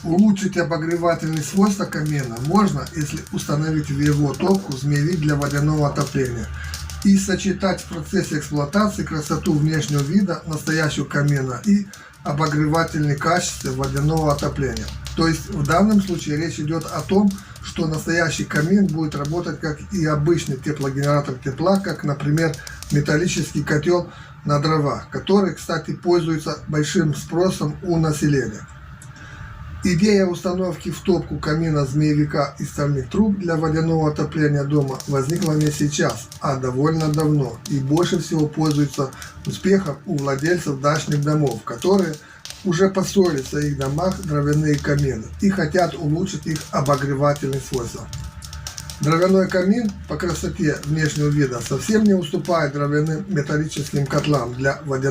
Улучшить обогревательные свойства камина можно, если установить в его топку змеевик для водяного отопления и сочетать в процессе эксплуатации красоту внешнего вида настоящего камина и обогревательные качества водяного отопления. То есть в данном случае речь идет о том, что настоящий камин будет работать как и обычный теплогенератор тепла, как, например, металлический котел на дрова, который, кстати, пользуется большим спросом у населения. Идея установки в топку камина змеевика и стальных труб для водяного отопления дома возникла не сейчас, а довольно давно и больше всего пользуется успехом у владельцев дачных домов, которые уже построили в своих домах дровяные камины и хотят улучшить их обогревательные свойства. Дровяной камин по красоте внешнего вида совсем не уступает дровяным металлическим котлам для водяного